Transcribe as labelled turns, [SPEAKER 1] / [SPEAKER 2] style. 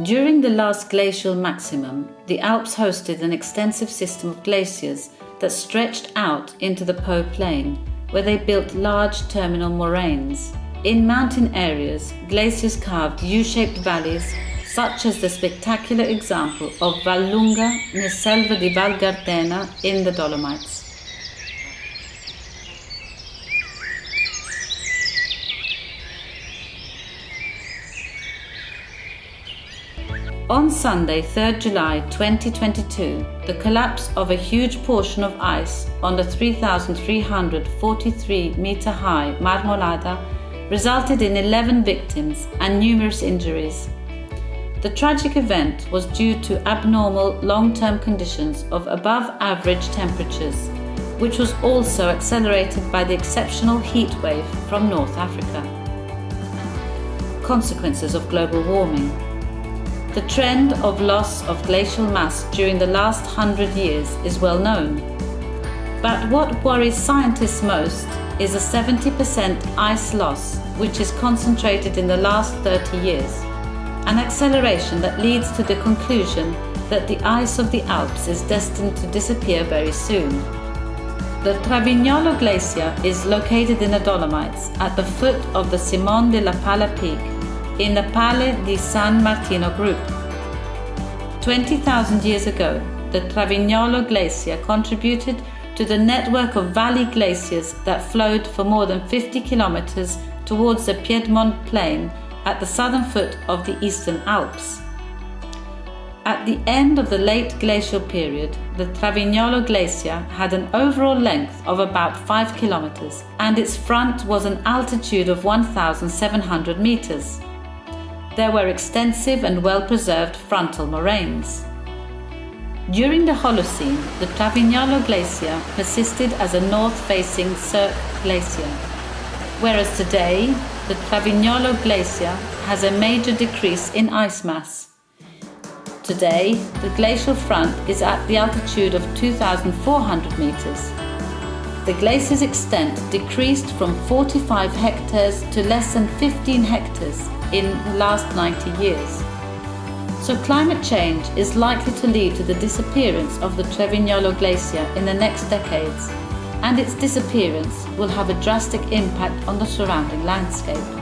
[SPEAKER 1] During the last glacial maximum, the Alps hosted an extensive system of glaciers that stretched out into the Po Plain, where they built large terminal moraines. In mountain areas, glaciers carved U-shaped valleys, such as the spectacular example of Vallunga nel Selva di Val Gardena in the Dolomites. On Sunday, 3rd July 2022, the collapse of a huge portion of ice on the 3,343-meter high Marmolada resulted in 11 victims and numerous injuries. The tragic event was due to abnormal long-term conditions of above-average temperatures, which was also accelerated by the exceptional heat wave from North Africa. Consequences of global warming. The trend of loss of glacial mass during the last 100 years is well known. But what worries scientists most is a 70% ice loss, which is concentrated in the last 30 years, an acceleration that leads to the conclusion that the ice of the Alps is destined to disappear very soon. The Travignolo Glacier is located in the Dolomites at the foot of the Simon de la Pala Peak in the Palle di San Martino group. 20,000 years ago, the Travignolo Glacier contributed to the network of valley glaciers that flowed for more than 50 kilometers towards the Piedmont Plain at the southern foot of the Eastern Alps. At the end of the late glacial period, the Travignolo Glacier had an overall length of about 5 kilometers, and its front was an altitude of 1,700 meters. There were extensive and well-preserved frontal moraines. During the Holocene, the Travignolo Glacier persisted as a north-facing cirque glacier, whereas today, the Travignolo Glacier has a major decrease in ice mass. Today, the glacial front is at the altitude of 2,400 meters. The glacier's extent decreased from 45 hectares to less than 15 hectares in the last 90 years. So climate change is likely to lead to the disappearance of the Travignolo Glacier in the next decades, and its disappearance will have a drastic impact on the surrounding landscape.